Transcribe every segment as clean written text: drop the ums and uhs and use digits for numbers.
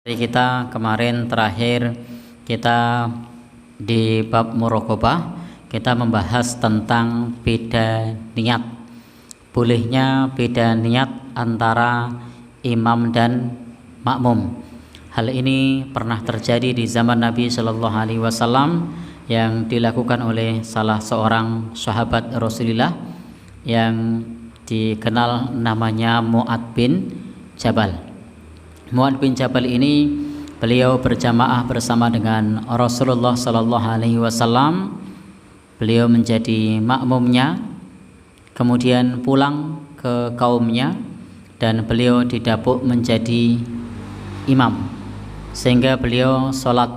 Jadi kita kemarin terakhir kita di bab muraqabah kita membahas tentang beda niat, bolehnya beda niat antara imam dan makmum. Hal ini pernah terjadi di zaman Nabi Shallallahu Alaihi Wasallam yang dilakukan oleh salah seorang sahabat Rasulullah yang dikenal namanya Mu'ad bin Jabal. Mu'ad bin Jabal ini beliau berjamaah bersama dengan Rasulullah Sallallahu Alaihi Wasallam. Beliau menjadi makmumnya, kemudian pulang ke kaumnya dan beliau didapuk menjadi imam, sehingga beliau sholat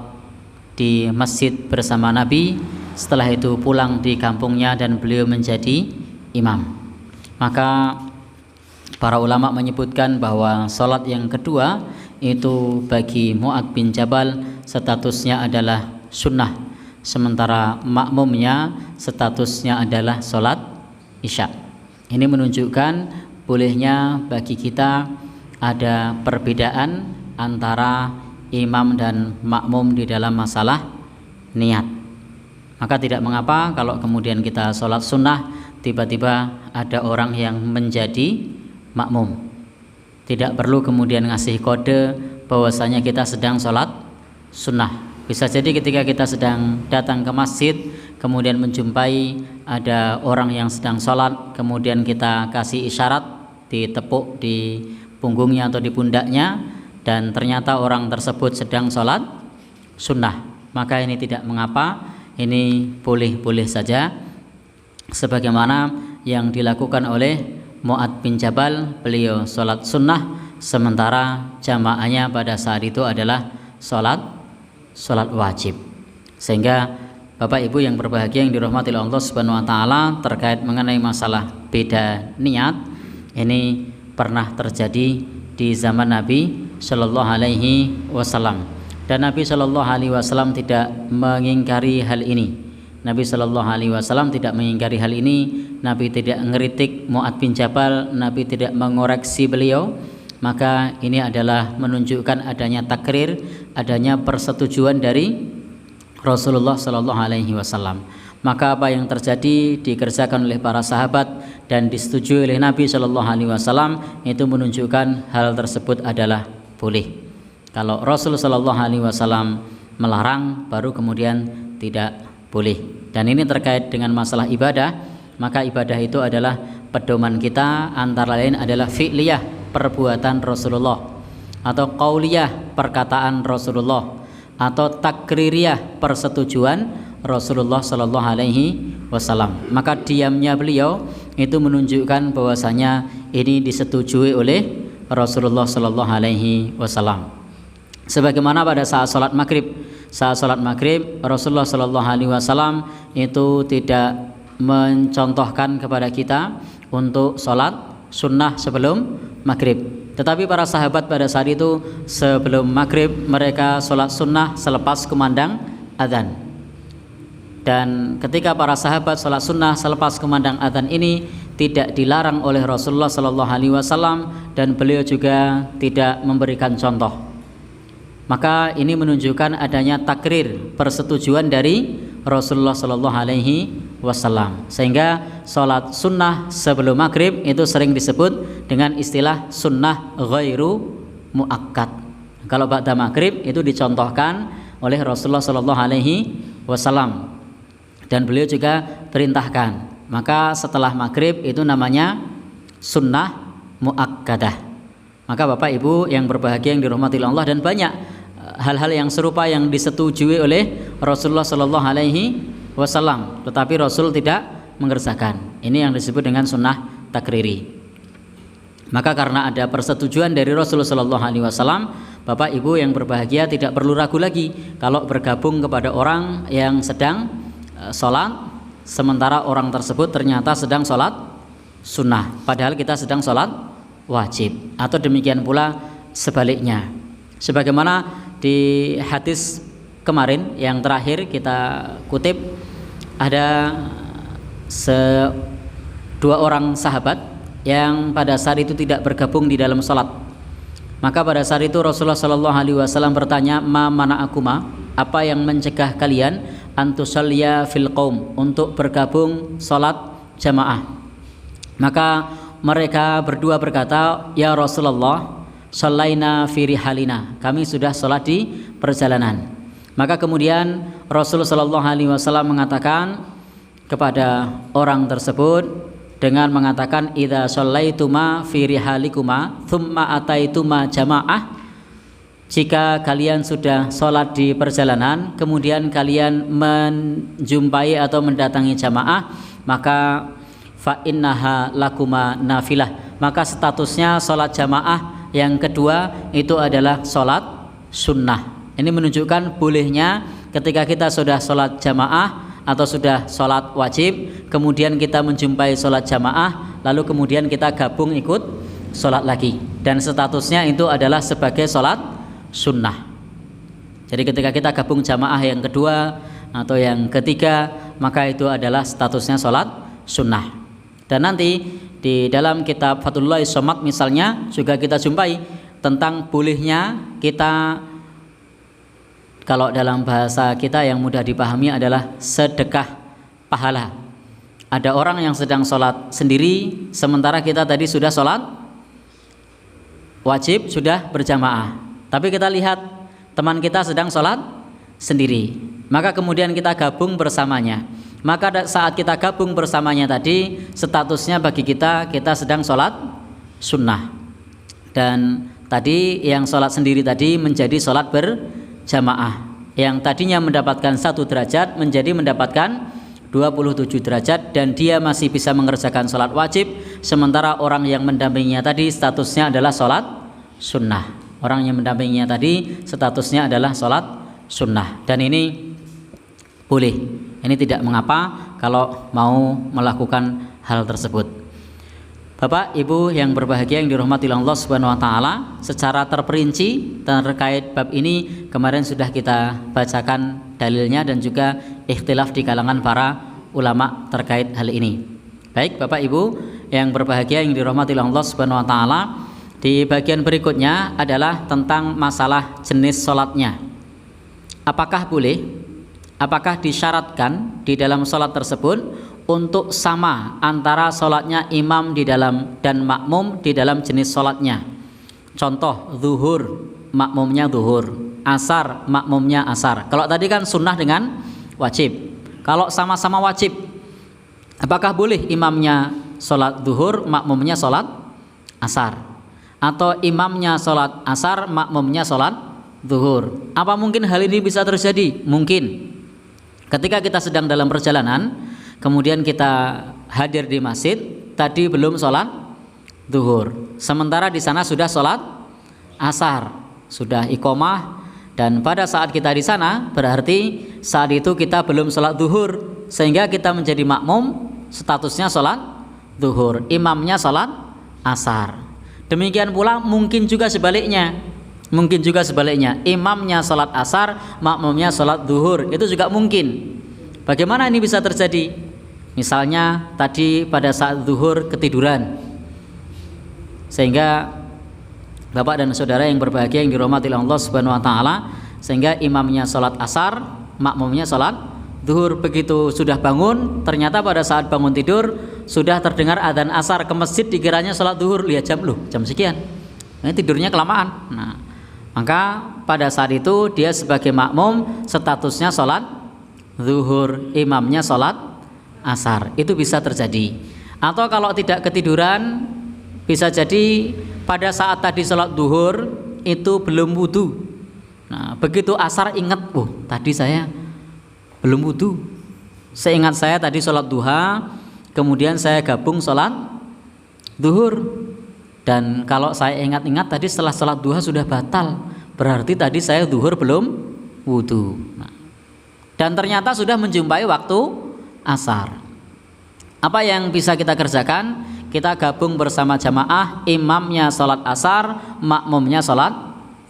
di masjid bersama Nabi. Setelah itu pulang di kampungnya dan beliau menjadi imam. Maka para ulama menyebutkan bahwa sholat yang kedua itu bagi Mu'ad bin Jabal statusnya adalah sunnah, sementara makmumnya statusnya adalah sholat isya. Ini menunjukkan bolehnya bagi kita ada perbedaan antara imam dan makmum di dalam masalah niat. Maka tidak mengapa kalau kemudian kita sholat sunnah tiba-tiba ada orang yang menjadi makmum. Tidak perlu kemudian ngasih kode bahwasanya kita sedang sholat sunnah. Bisa jadi ketika kita sedang datang ke masjid kemudian menjumpai ada orang yang sedang sholat, kemudian kita kasih isyarat, ditepuk di punggungnya atau di pundaknya, dan ternyata orang tersebut sedang sholat sunnah. Maka ini tidak mengapa, ini boleh-boleh saja, sebagaimana yang dilakukan oleh Mu'ad bin Jabal. Beliau sholat sunnah sementara jamaahnya pada saat itu adalah sholat wajib. Sehingga Bapak Ibu yang berbahagia yang dirahmati oleh Allah Subhanahu wa taala, terkait mengenai masalah beda niat ini pernah terjadi di zaman Nabi Shallallahu Alaihi Wasallam, dan Nabi Shallallahu Alaihi Wasallam tidak mengingkari hal ini. Nabi Shallallahu Alaihi Wasallam tidak mengingkari hal ini. Nabi tidak ngeritik Mu'ad bin Jabal, Nabi tidak mengoreksi beliau. Maka ini adalah menunjukkan adanya takrir, adanya persetujuan dari Rasulullah Shallallahu Alaihi Wasallam. Maka apa yang terjadi dikerjakan oleh para sahabat dan disetujui oleh Nabi Shallallahu Alaihi Wasallam, itu menunjukkan hal tersebut adalah boleh. Kalau Rasul Shallallahu Alaihi Wasallam melarang, baru kemudian tidak boleh. Dan ini terkait dengan masalah ibadah, maka ibadah itu adalah pedoman kita, antara lain adalah fi'liyah, perbuatan Rasulullah, atau qauliyah, perkataan Rasulullah, atau takririyah, persetujuan Rasulullah Sallallahu Alaihi Wasallam. Maka diamnya beliau itu menunjukkan bahwasanya ini disetujui oleh Rasulullah Sallallahu Alaihi Wasallam. Sebagaimana pada saat sholat maghrib, Rasulullah Shallallahu Alaihi Wasallam itu tidak mencontohkan kepada kita untuk sholat sunnah sebelum maghrib. Tetapi para sahabat pada saat itu sebelum maghrib mereka sholat sunnah selepas kumandang adzan. Dan ketika para sahabat sholat sunnah selepas kumandang adzan ini tidak dilarang oleh Rasulullah Shallallahu Alaihi Wasallam, dan beliau juga tidak memberikan contoh. Maka ini menunjukkan adanya takrir, persetujuan dari Rasulullah Shallallahu Alaihi Wasallam, sehingga sholat sunnah sebelum maghrib itu sering disebut dengan istilah sunnah ghairu muakkad. Kalau ba'da maghrib itu dicontohkan oleh Rasulullah Shallallahu Alaihi Wasallam, dan beliau juga perintahkan. Maka setelah maghrib itu namanya sunnah muakkadah. Maka Bapak Ibu yang berbahagia yang dirahmati Allah, dan banyak hal-hal yang serupa yang disetujui oleh Rasulullah Shallallahu Alaihi Wasallam, tetapi Rasul tidak mengerjakan. Ini yang disebut dengan sunnah takriri. Maka karena ada persetujuan dari Rasulullah Shallallahu Alaihi Wasallam, Bapak Ibu yang berbahagia tidak perlu ragu lagi kalau bergabung kepada orang yang sedang sholat, sementara orang tersebut ternyata sedang sholat sunnah, padahal kita sedang sholat wajib. Atau demikian pula sebaliknya, sebagaimana di hadis kemarin yang terakhir kita kutip, ada dua orang sahabat yang pada saat itu tidak bergabung di dalam sholat. Maka pada saat itu Rasulullah Shallallahu Alaihi Wasallam bertanya, ma mana'akuma, apa yang mencegah kalian antusalliya fil qaum, untuk bergabung salat jamaah? Maka mereka berdua berkata, ya Rasulullah, shallaina fi rihalina, kami sudah salat di perjalanan. Maka kemudian Rasulullah Shallallahu Alaihi Wasallam mengatakan kepada orang tersebut dengan mengatakan, idza shallaituma fi rihalikuma thumma ataituma jamaah, jika kalian sudah sholat di perjalanan kemudian kalian menjumpai atau mendatangi jamaah, maka fa innaha lakuma nafilah, maka statusnya sholat jamaah yang kedua itu adalah sholat sunnah. Ini menunjukkan bolehnya ketika kita sudah sholat jamaah atau sudah sholat wajib, kemudian kita menjumpai sholat jamaah, lalu kemudian kita gabung ikut sholat lagi, dan statusnya itu adalah sebagai sholat sunnah. Jadi ketika kita gabung jamaah yang kedua atau yang ketiga, maka itu adalah statusnya sholat sunnah. Dan nanti di dalam kitab Fathullah Somad misalnya juga kita jumpai tentang bolehnya kita, kalau dalam bahasa kita yang mudah dipahami adalah sedekah pahala. Ada orang yang sedang sholat sendiri, sementara kita tadi sudah sholat wajib, sudah berjamaah, tapi kita lihat teman kita sedang sholat sendiri, maka kemudian kita gabung bersamanya. Maka saat kita gabung bersamanya tadi, statusnya bagi kita, kita sedang sholat sunnah. Dan tadi yang sholat sendiri tadi menjadi sholat berjamaah, yang tadinya mendapatkan 1 derajat menjadi mendapatkan 27 derajat, dan dia masih bisa mengerjakan sholat wajib, sementara orang yang mendampinginya tadi statusnya adalah sholat sunnah. Orang yang mendampinginya tadi statusnya adalah sholat sunnah, dan ini boleh, ini tidak mengapa kalau mau melakukan hal tersebut. Bapak Ibu yang berbahagia yang dirahmati Allah Subhanahu wa taala, secara terperinci terkait bab ini kemarin sudah kita bacakan dalilnya dan juga ikhtilaf di kalangan para ulama terkait hal ini. Baik Bapak Ibu yang berbahagia yang dirahmati Allah Subhanahu wa taala, di bagian berikutnya adalah tentang masalah jenis salatnya. Apakah boleh? Apakah disyaratkan di dalam salat tersebut untuk sama antara sholatnya imam di dalam dan makmum di dalam jenis sholatnya? Contoh, zuhur makmumnya zuhur, asar makmumnya asar. Kalau tadi kan sunnah dengan wajib. Kalau sama-sama wajib, apakah boleh imamnya sholat zuhur, makmumnya sholat asar, atau imamnya sholat asar, makmumnya sholat zuhur? Apa mungkin hal ini bisa terjadi? Mungkin. Ketika kita sedang dalam perjalanan, kemudian kita hadir di masjid, tadi belum sholat zuhur, sementara di sana sudah sholat asar, sudah iqomah, dan pada saat kita di sana berarti saat itu kita belum sholat zuhur, sehingga kita menjadi makmum, statusnya sholat zuhur, imamnya sholat asar. Demikian pula mungkin juga sebaliknya, imamnya sholat asar, makmumnya sholat zuhur, itu juga mungkin. Bagaimana ini bisa terjadi? Misalnya tadi pada saat zuhur ketiduran, sehingga Bapak dan saudara yang berbahagia yang dirahmati Allah Subhanahu wa taala, sehingga imamnya sholat asar, makmumnya sholat zuhur. Begitu sudah bangun, ternyata pada saat bangun tidur sudah terdengar adzan asar, ke masjid dikiranya sholat zuhur, lihat jam, loh jam sekian, ini tidurnya kelamaan. Nah, maka pada saat itu dia sebagai makmum statusnya sholat zuhur, imamnya sholat asar. Itu bisa terjadi. Atau kalau tidak ketiduran, bisa jadi pada saat tadi sholat zuhur itu belum wudu. Nah, begitu asar ingat, oh tadi saya belum wudu, seingat saya tadi sholat duha, kemudian saya gabung sholat zuhur, dan kalau saya ingat-ingat tadi setelah sholat duha sudah batal, berarti tadi saya zuhur belum wudu. Nah, dan ternyata sudah menjumpai waktu asar. Apa yang bisa kita kerjakan? Kita gabung bersama jamaah, imamnya sholat asar, makmumnya sholat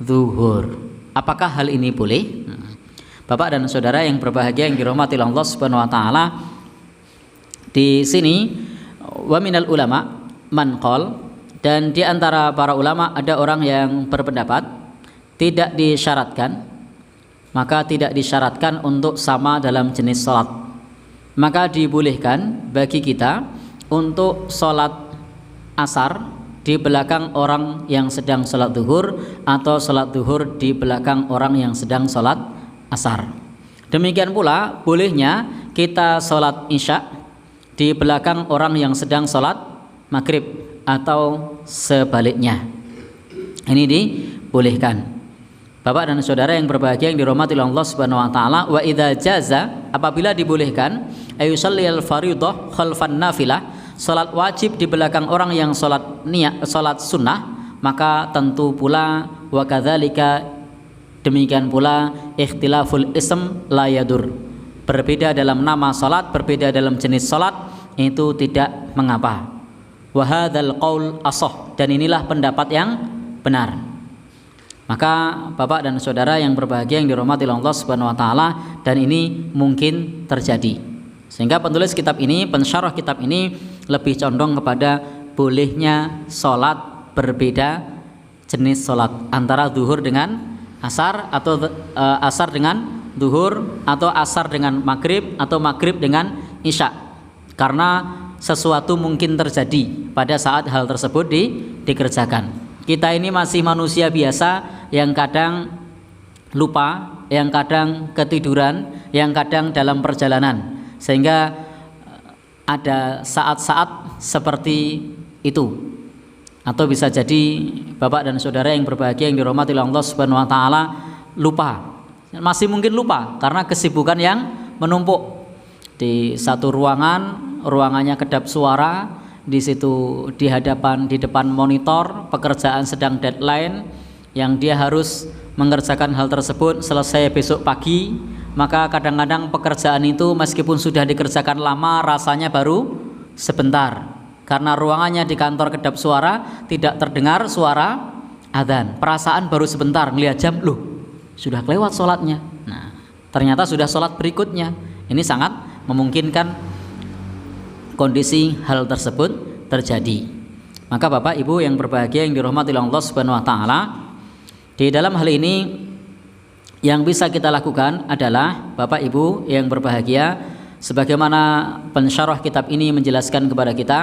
zuhur. Apakah hal ini boleh? Bapak dan saudara yang berbahagia yang dirahmati Allah Subhanahu wa taala, di sini wa minal ulama man qol, Dan di antara para ulama ada orang yang berpendapat tidak disyaratkan, maka tidak disyaratkan untuk sama dalam jenis sholat. Maka dibolehkan bagi kita untuk sholat asar di belakang orang yang sedang sholat duhur, atau sholat duhur di belakang orang yang sedang sholat asar. Demikian pula bolehnya kita sholat isya di belakang orang yang sedang sholat maghrib atau sebaliknya. Ini dibolehkan. Bapak dan saudara yang berbahagia yang dirahmati Allah Subhanahu wa taala, wa idza jaza, apabila dibolehkan ayusallil fardhah khalfan nafilah, salat wajib di belakang orang yang salat sunnah, maka tentu pula wa kadzalika, demikian pula ikhtilaful ism la yadur, berbeda dalam nama salat, berbeda dalam jenis salat, itu tidak mengapa. Wa hadzal qaul ashah, dan inilah pendapat yang benar. Maka Bapak dan saudara yang berbahagia yang dirahmati Allah Subhanahu wa taala, dan ini mungkin terjadi. Sehingga penulis kitab ini, pensyarah kitab ini lebih condong kepada bolehnya salat berbeda jenis salat, antara zuhur dengan asar, atau asar dengan zuhur, atau asar dengan maghrib, atau maghrib dengan isya. Karena sesuatu mungkin terjadi pada saat hal tersebut dikerjakan. Kita ini masih manusia biasa yang kadang lupa, yang kadang ketiduran, yang kadang dalam perjalanan, sehingga ada saat-saat seperti itu. Atau bisa jadi Bapak dan saudara yang berbahagia yang dirahmati Allah Subhanahu wa taala lupa, masih mungkin lupa karena kesibukan yang menumpuk di satu ruangannya kedap suara, di situ di depan monitor, pekerjaan sedang deadline yang dia harus mengerjakan hal tersebut selesai besok pagi. Maka kadang-kadang pekerjaan itu meskipun sudah dikerjakan lama, rasanya baru sebentar, karena ruangannya di kantor kedap suara, tidak terdengar suara adzan. Perasaan baru sebentar, melihat jam, loh sudah kelewat sholatnya. Nah, ternyata sudah sholat berikutnya. Ini sangat memungkinkan kondisi hal tersebut terjadi. Maka Bapak Ibu yang berbahagia yang dirahmati Allah Subhanahu wa taala, di dalam hal ini yang bisa kita lakukan adalah, Bapak Ibu yang berbahagia, sebagaimana pensyarah kitab ini menjelaskan kepada kita,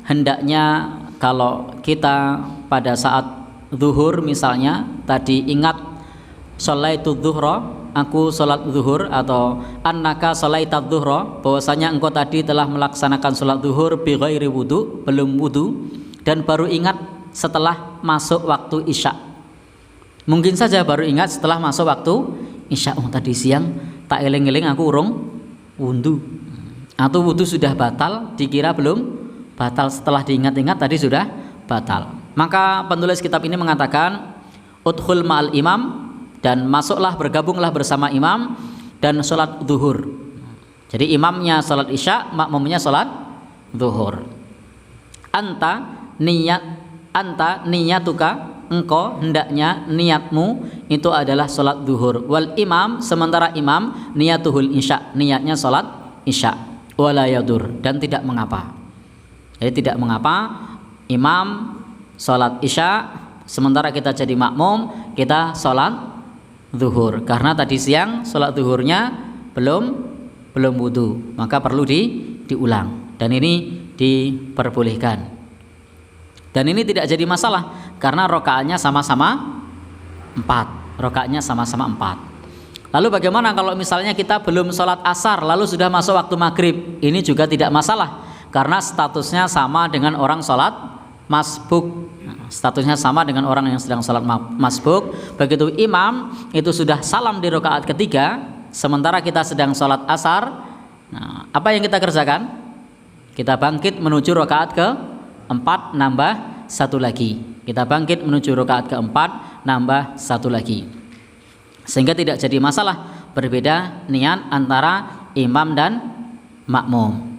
hendaknya kalau kita pada saat zuhur misalnya tadi ingat sholaitu dzuhra, aku sholat zuhur, atau annaka sholaitad dzuhra, bahwasanya engkau tadi telah melaksanakan sholat zuhur bi ghairi wudu, belum wudu, dan baru ingat setelah masuk waktu isya. Mungkin saja baru ingat setelah masuk waktu isya, oh tadi siang tak eling-eling aku urung wudu, atau wudu sudah batal, dikira belum batal, setelah diingat-ingat tadi sudah batal. Maka penulis kitab ini mengatakan udkhul ma'al imam, dan masuklah, bergabunglah bersama imam dan sholat zuhur. Jadi imamnya sholat isya, makmumnya sholat zuhur. Anta niyatuka, engkau hendaknya niatmu itu adalah sholat zuhur. Wal imam, sementara imam niyatuhul isya, niatnya sholat isya. Wala yadur, dan tidak mengapa. Jadi tidak mengapa imam sholat isya, sementara kita jadi makmum, kita sholat zuhur, karena tadi siang sholat zuhurnya belum wudu, maka perlu diulang, dan ini diperbolehkan. Dan ini tidak jadi masalah karena rokaatnya sama-sama 4. Rokaatnya sama-sama 4. Lalu bagaimana kalau misalnya kita belum sholat asar lalu sudah masuk waktu maghrib? Ini juga tidak masalah karena statusnya sama dengan orang sholat masbuk. Statusnya sama dengan orang yang sedang sholat masbuk. Begitu imam itu sudah salam di rakaat ketiga, sementara kita sedang sholat asar, nah, apa yang kita kerjakan? Kita bangkit menuju rakaat ke-4, nambah 1 lagi. Kita bangkit menuju rakaat ke-4, nambah 1 lagi. Sehingga tidak jadi masalah berbeda niat antara imam dan makmum.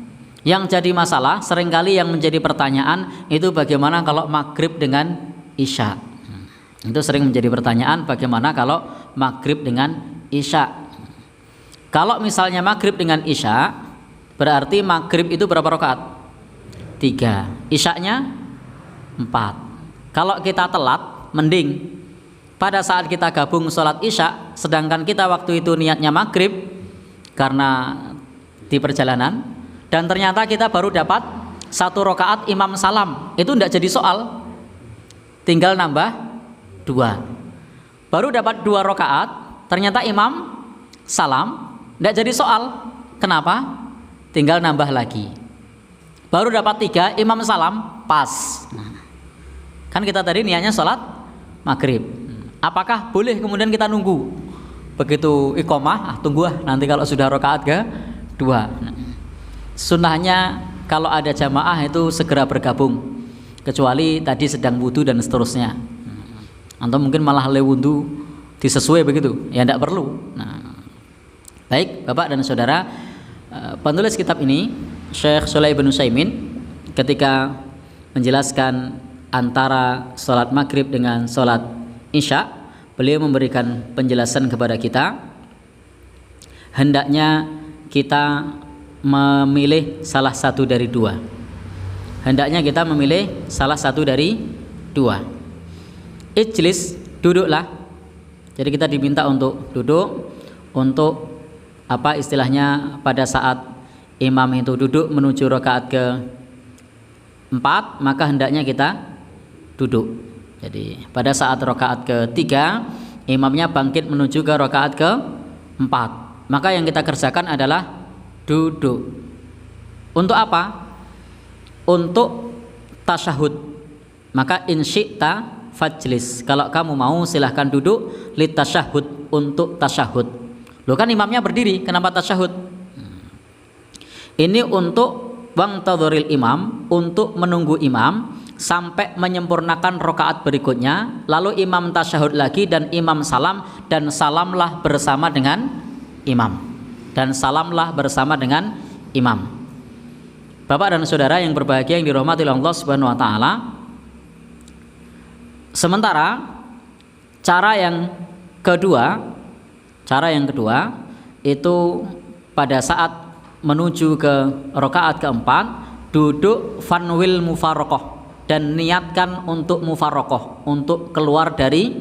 Yang jadi masalah seringkali yang menjadi pertanyaan itu bagaimana kalau maghrib dengan isya. Itu sering menjadi pertanyaan, bagaimana kalau maghrib dengan isya. Kalau misalnya maghrib dengan isya, berarti maghrib itu berapa rakaat? 3, isyanya 4. Kalau kita telat, mending pada saat kita gabung sholat isya, sedangkan kita waktu itu niatnya maghrib karena di perjalanan, dan ternyata kita baru dapat 1 rakaat imam salam, itu tidak jadi soal, tinggal nambah 2. Baru dapat 2 rakaat, ternyata imam salam, tidak jadi soal. Kenapa? Tinggal nambah lagi. Baru dapat 3, imam salam, pas. Kan kita tadi niatnya sholat maghrib. Apakah boleh kemudian kita nunggu? Begitu iqomah, tunggu nanti kalau sudah rakaat ke-2. Sunnahnya kalau ada jamaah itu segera bergabung, kecuali tadi sedang wudu dan seterusnya. Atau mungkin malah lewundu disesuai begitu, ya tidak perlu. Baik Bapak dan Saudara, penulis kitab ini Syekh Shalih bin Utsaimin ketika menjelaskan antara sholat maghrib dengan sholat isya, beliau memberikan penjelasan kepada kita, hendaknya kita memilih salah satu dari 2. Hendaknya kita memilih salah satu dari 2. Ijlis, duduklah. Jadi kita diminta untuk duduk, untuk apa istilahnya, pada saat imam itu duduk menuju rakaat ke-4, maka hendaknya kita duduk. Jadi pada saat rakaat ke-3 imamnya bangkit menuju ke rakaat ke-4, maka yang kita kerjakan adalah duduk. Untuk apa? Untuk tasyahud. Maka in syi'ta fajlis, kalau kamu mau silahkan duduk, lit tasyahud, untuk tasyahud. Loh kan imamnya berdiri, kenapa tasyahud? Ini untuk wangtadhuril imam, untuk menunggu imam sampai menyempurnakan rakaat berikutnya, lalu imam tasyahud lagi dan imam salam, dan salamlah bersama dengan imam, dan salamlah bersama dengan imam. Bapak dan Saudara yang berbahagia yang dirahmati oleh Allah Subhanahu wa taala, sementara cara yang kedua itu pada saat menuju ke rakaat ke-4, duduk fanwil mufaraqah, dan niatkan untuk mufaraqah, untuk keluar dari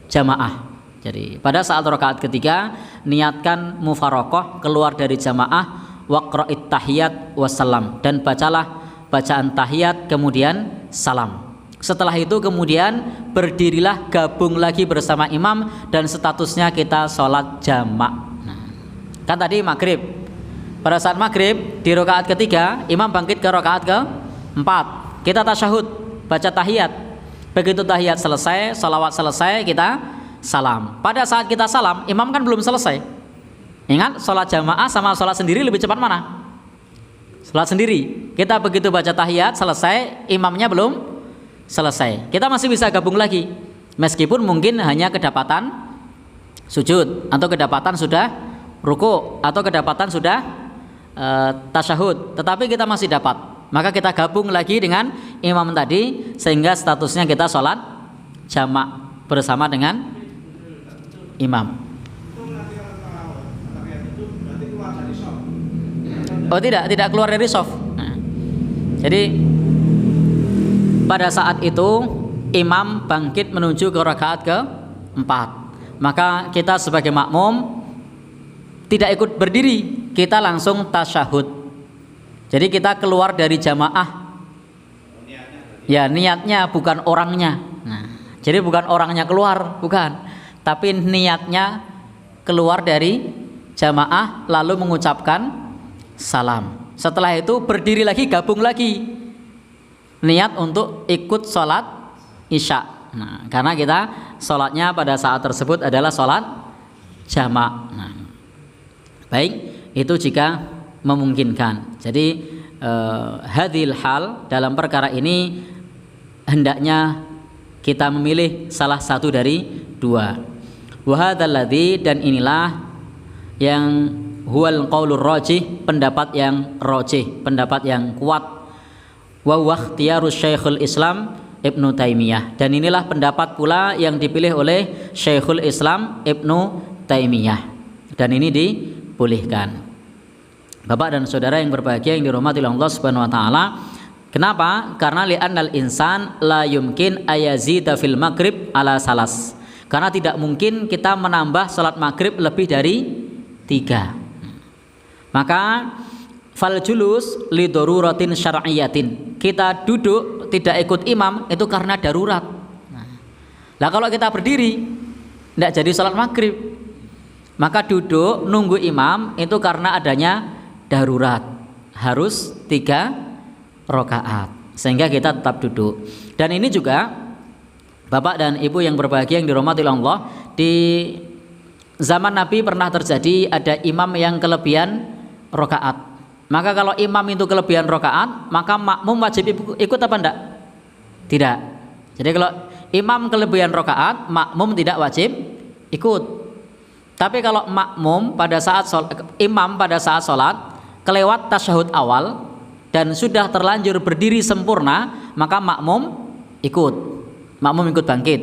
jamaah. Jadi pada saat rakaat ketiga niatkan mufaraqah, keluar dari jamaah, waqra'it tahiyat wassalam, dan bacalah bacaan tahiyat kemudian salam. Setelah itu kemudian berdirilah, gabung lagi bersama imam, dan statusnya kita sholat jamak. Kan tadi maghrib, pada saat maghrib di rakaat ketiga imam bangkit ke rakaat ke-4, kita tasyahud, baca tahiyat. Begitu tahiyat selesai, salawat selesai, kita salam. Pada saat kita salam, imam kan belum selesai. Ingat, sholat jamaah sama sholat sendiri lebih cepat mana? Sholat sendiri. Kita begitu baca tahiyat selesai, imamnya belum selesai, kita masih bisa gabung lagi, meskipun mungkin hanya kedapatan sujud, atau kedapatan sudah ruku, atau kedapatan sudah tasyahud, tetapi kita masih dapat. Maka kita gabung lagi dengan imam tadi, sehingga statusnya kita sholat jamak bersama dengan imam. Oh tidak keluar dari shaf. Jadi pada saat itu imam bangkit menuju ke rakaat ke-4, maka kita sebagai makmum tidak ikut berdiri, kita langsung tasyahud. Jadi kita keluar dari jamaah. Ya, niatnya bukan orangnya. Jadi bukan orangnya keluar, bukan, tapi niatnya keluar dari jamaah lalu mengucapkan salam. Setelah itu berdiri lagi, gabung lagi, niat untuk ikut sholat isya. Karena kita sholatnya pada saat tersebut adalah sholat jamak. Baik, itu jika memungkinkan. Jadi hadhil hal, dalam perkara ini hendaknya kita memilih salah satu dari 2. Wa hadzal ladzi, dan inilah yang huwal qaulur rajih, pendapat yang rajih, pendapat yang kuat. Wa huwa ikhtiyarus Syekhul Islam Ibnu Taimiyah, dan inilah pendapat pula yang dipilih oleh Syekhul Islam Ibnu Taimiyah, dan ini dibolehkan. Bapak dan saudara yang berbahagia yang dirahmati oleh Allah Subhanahu wa taala, Kenapa? Karena li'annal insan la yumkin ayazida fil maghrib ala salas. Karena tidak mungkin kita menambah salat maghrib lebih dari 3. Maka fal julus li daruratin syar'iyatin. Kita duduk tidak ikut imam itu karena darurat. Lah kalau kita berdiri tidak jadi salat maghrib. Maka duduk nunggu imam itu karena adanya darurat. Harus 3 rakaat, sehingga kita tetap duduk. Dan ini juga Bapak dan Ibu yang berbahagia yang dirahmati Allah, di zaman Nabi pernah terjadi ada imam yang kelebihan rakaat. Maka kalau imam itu kelebihan rakaat, maka makmum wajib ikut apa enggak? Tidak. Jadi kalau imam kelebihan rakaat, makmum tidak wajib ikut. Tapi kalau makmum pada saat imam pada saat sholat kelewat tasyahud awal dan sudah terlanjur berdiri sempurna, maka makmum ikut bangkit.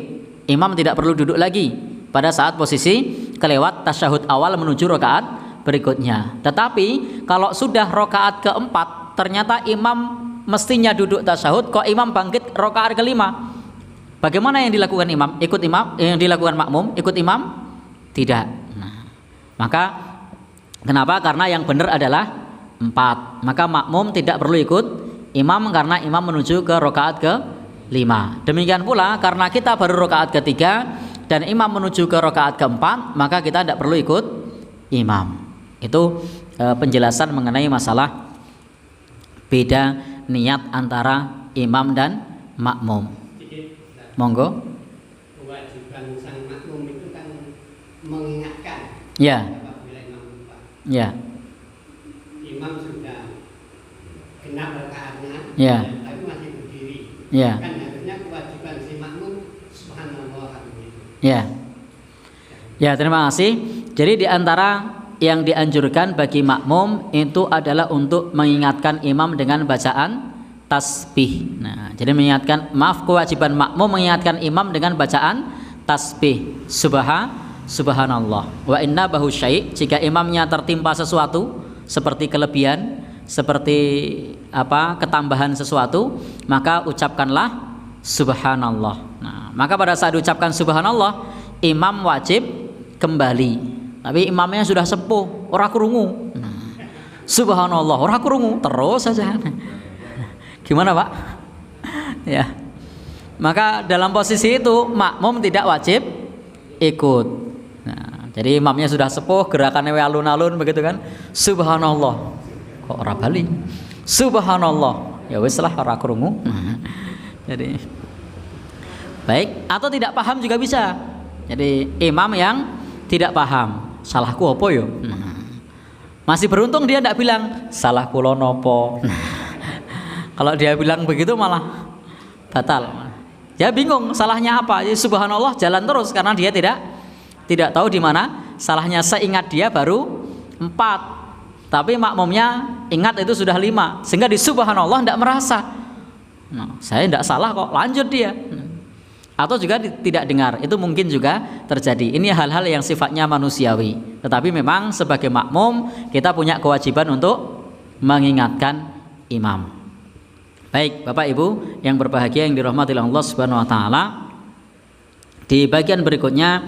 Imam tidak perlu duduk lagi pada saat posisi kelewat tasyahud awal menuju rakaat berikutnya. Tetapi kalau sudah rakaat keempat, ternyata imam mestinya duduk tasyahud, kok imam bangkit rakaat kelima, bagaimana yang dilakukan imam? Ikut imam? Yang dilakukan makmum? Ikut imam? Tidak. Nah, maka kenapa? Karena yang benar adalah 4. Maka makmum tidak perlu ikut imam karena imam menuju ke rakaat ke-5. Demikian pula karena kita baru rakaat ke-3 dan imam menuju ke rakaat ke-4, maka kita tidak perlu ikut imam. Itu penjelasan mengenai masalah beda niat antara imam dan makmum. Monggo. Kewajiban sang makmum itu kan mengingatkan. Ya. Apabila imam lupa. Ya. Imam sudah genap rakaatnya, Ya. tapi masih berdiri. Ya. Kan harusnya kewajiban si makmum subhanallah gitu. Ya. Ya, terima kasih. Jadi di antara yang dianjurkan bagi makmum itu adalah untuk mengingatkan imam dengan bacaan tasbih. Nah, jadi kewajiban makmum mengingatkan imam dengan bacaan tasbih. Subhanallah. Wa inna bahu syai', jika imamnya tertimpa sesuatu seperti kelebihan, seperti ketambahan sesuatu, maka ucapkanlah subhanallah. Nah, maka pada saat ucapkan subhanallah, imam wajib kembali. Tapi imamnya sudah sepuh, ora krungu. Subhanallah, ora krungu, terus saja. Gimana, Pak? Ya. Maka dalam posisi itu makmum tidak wajib ikut. Nah, jadi imamnya sudah sepuh, gerakannya alun-alun begitu kan. Subhanallah. Kok ora bali? Subhanallah. Ya wis lah ora krungu. Jadi baik, atau tidak paham juga bisa. Jadi imam yang tidak paham, salahku apa yo? Masih beruntung dia tidak bilang salah kula nopo. Kalau dia bilang begitu malah batal. Dia bingung salahnya apa. Jadi subhanallah jalan terus karena dia tidak tahu di mana salahnya. Seingat dia baru 4, tapi makmumnya ingat itu sudah 5, sehingga di subhanallah tidak merasa. Nah, saya tidak salah kok, lanjut dia. Atau juga tidak dengar, itu mungkin juga terjadi. Ini hal-hal yang sifatnya manusiawi. Tetapi memang sebagai makmum kita punya kewajiban untuk mengingatkan imam. Baik, Bapak Ibu yang berbahagia yang dirahmati Allah Subhanahu wa taala. Di bagian berikutnya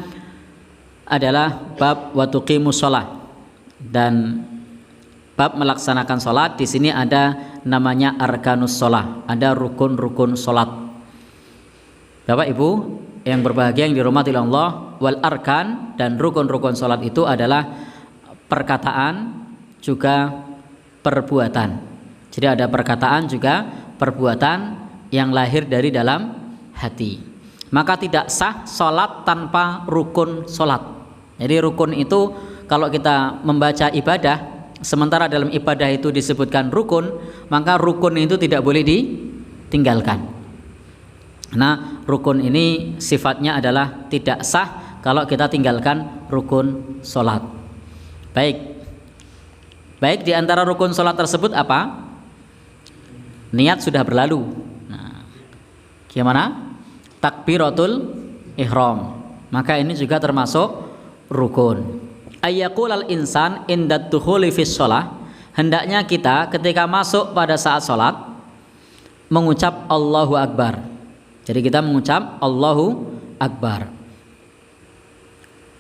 adalah bab wa tuqimus shalah, dan bab melaksanakan salat. Di sini ada namanya arkanus shalah, ada rukun-rukun salat. Bapak Ibu yang berbahagia yang dirahmati Allah, wal arkan dan rukun-rukun salat itu adalah perkataan juga perbuatan. Jadi ada perkataan juga perbuatan yang lahir dari dalam hati. Maka tidak sah salat tanpa rukun salat. Jadi rukun itu kalau kita membaca ibadah, sementara dalam ibadah itu disebutkan rukun, maka rukun itu tidak boleh ditinggalkan. Nah, rukun ini sifatnya adalah tidak sah kalau kita tinggalkan rukun salat. Baik, di antara rukun salat tersebut apa? Niat sudah berlalu. Nah, gimana? Takbiratul ihram. Maka ini juga termasuk rukun. Ayyaqulal insan indat dukhuli fis shalah. Hendaknya kita ketika masuk pada saat salat mengucap Allahu Akbar. Jadi kita mengucap Allahu Akbar.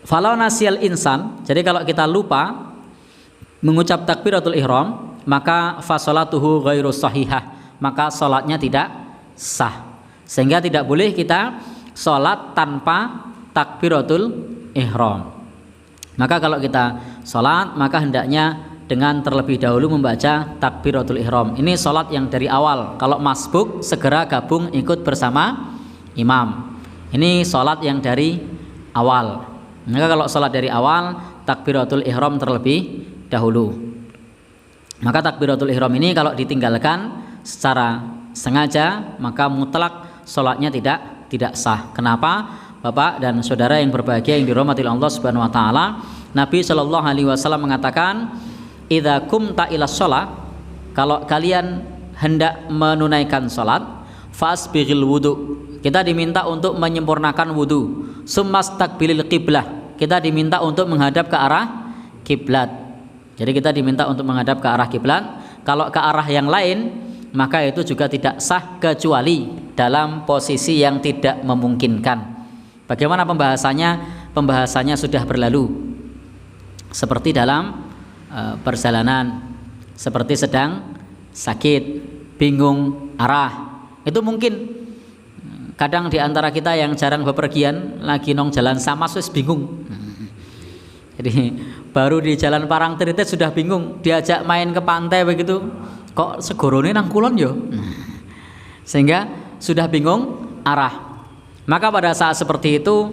Falau nasiyal insan, jadi kalau kita lupa mengucap takbiratul ihram, maka fasolatuhu ghairu sahihah, maka salatnya tidak sah. Sehingga tidak boleh kita salat tanpa takbiratul ihram. Maka kalau kita salat, maka hendaknya dengan terlebih dahulu membaca takbiratul ihram. Ini salat yang dari awal. Kalau masbuk segera gabung ikut bersama imam. Ini salat yang dari awal. Maka kalau salat dari awal, takbiratul ihram terlebih dahulu. Maka takbiratul ihram ini kalau ditinggalkan secara sengaja, maka mutlak salatnya tidak sah. Kenapa? Bapak dan saudara yang berbahagia yang dirahmati Allah Subhanahu wa taala, Nabi Shallallahu alaihi wasallam mengatakan, "Idza qumta ila shalah," kalau kalian hendak menunaikan salat, fasbighil wudu. Kita diminta untuk menyempurnakan wudu. Sumastakbilil qiblah. Kita diminta untuk menghadap ke arah kiblat. Jadi kita diminta untuk menghadap ke arah kiblat. Kalau ke arah yang lain, maka itu juga tidak sah kecuali dalam posisi yang tidak memungkinkan. Bagaimana pembahasannya? Pembahasannya sudah berlalu. Seperti dalam perjalanan, seperti sedang sakit, bingung arah. Itu mungkin. Kadang di antara kita yang jarang bepergian, lagi nong jalan sama wis bingung. Jadi baru di jalan Parangtritis sudah bingung, diajak main ke pantai begitu, kok segorone nang kulon yo. Sehingga sudah bingung arah. Maka pada saat seperti itu,